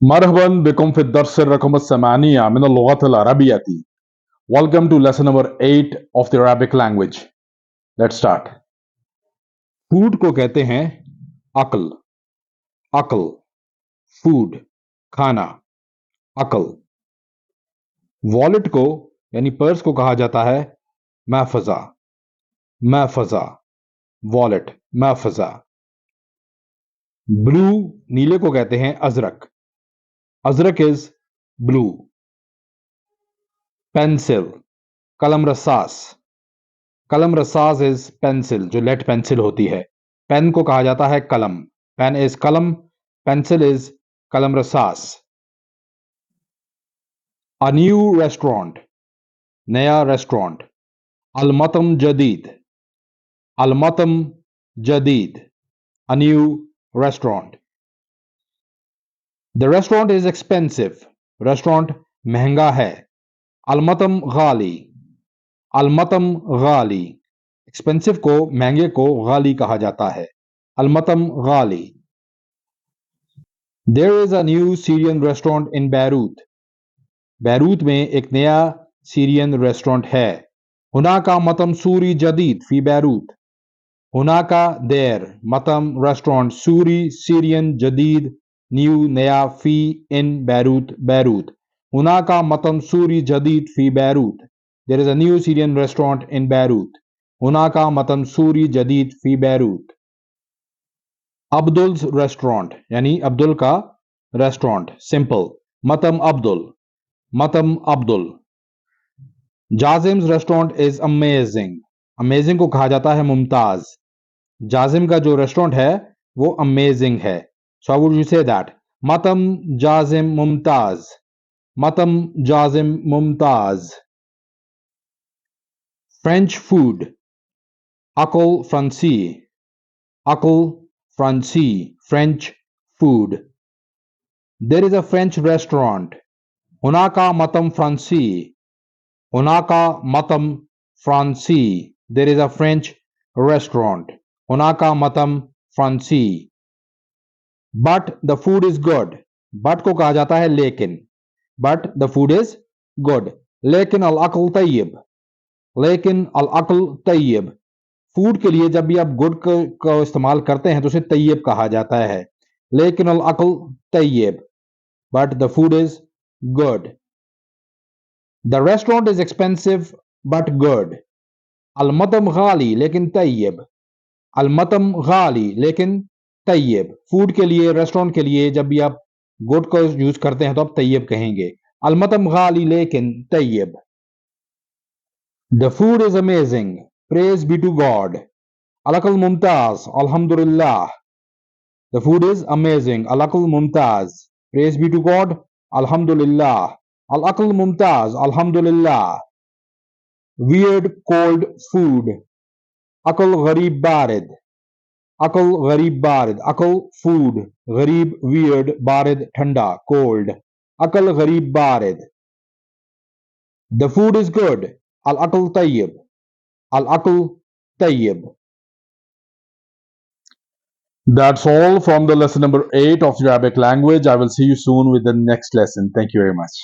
مرحبا بكم في الدرس الرقم 8 من اللغة العربية. Welcome to lesson number 8 of the Arabic language. Let's start. Food को कहते हैं अक्ल. अक्ल, फूड, खाना, अक्ल. वॉलेट को यानी पर्स को कहा जाता है महफजा. महफजा, वॉलेट, महफजा. ब्लू, नीले को कहते हैं Ajrak. Ajrak is blue. Pencil, कलम रसास. कलम रसास इज पेंसिल, जो लेड पेंसिल होती है. पेन को कहा जाता है कलम. पेन इज कलम, पेंसिल इज कलम रसास. अ न्यू रेस्टोरेंट, नया रेस्टोरेंट. अलमतम जदीद. अलमतम जदीद, a new restaurant. The restaurant is expensive. Restaurant महंगा है. अलमतम गाली. अलमतम गाली, एक्सपेंसिव को, महंगे को गाली कहा जाता है. अलमतम गाली. There is a new Syrian restaurant in Beirut. Beirut में एक नया सीरियन रेस्टोरेंट है. हुनाका मतम सूरी जदीद फी बैरूत. हुनाका देर, मतम रेस्टोरेंट, सूरी सीरियन, जदीद न्यू नया, फी इन बैरूत बैरूत. हुनाका मतम सूरी जदीद फी Beirut. There is a new Syrian restaurant in Beirut. हुनाका मतम सूरी जदीद फी बैरूत. अब्दुल्स रेस्टोरेंट यानी अब्दुल का रेस्टोरेंट. सिंपल, मतम अब्दुल. मतम Abdul. Jazim's restaurant is amazing. Amazing को कहा जाता है मुमताज. जाजिम का जो रेस्टोरेंट है वो अमेजिंग है. So how would you say that? मतम जाजिम मुमताज. मतम जाजिम Mumtaz. French food. Akl Francis. Akl Francis. French food. There is a French restaurant. Hunaka matam Francis. Hunaka matam Francis. There is a French restaurant. Hunaka matam Francis. But the food is good. But को कहा जाता है लेकिन. But the food is good. लेकिन अल अक्ल तय्यब. लेकिन अल अक्ल तय्यब. फूड के लिए जब भी आप गुड का इस्तेमाल करते हैं तो उसे तय्यब कहा जाता है. लेकिन अल अक्ल तय्यब, but the food is good. The restaurant is expensive but good. अलमतम गाली लेकिन तय्यब. अलमतम गाली लेकिन तय्यब. फूड के लिए, रेस्टोरेंट के लिए जब भी आप गुड का यूज करते हैं तो आप तय्यब कहेंगे. अलमतम गाली लेकिन तय्यब. The food is amazing. Praise be to God. Alakal Mumtaz. Alhamdulillah. The food is amazing. Alakal Mumtaz. Praise be to God. Alhamdulillah. Alakal Mumtaz. Alhamdulillah. Weird cold food. Akal Gharib Barid. Akal Gharib Barid. Akal food. Gharib weird. Barid thanda cold. Akal Gharib Barid. The food is good. Al-Aql Tayyib. Al-Aql Tayyib. That's all from the lesson number 8 of the Arabic language. I will see you soon with the next lesson. Thank you very much.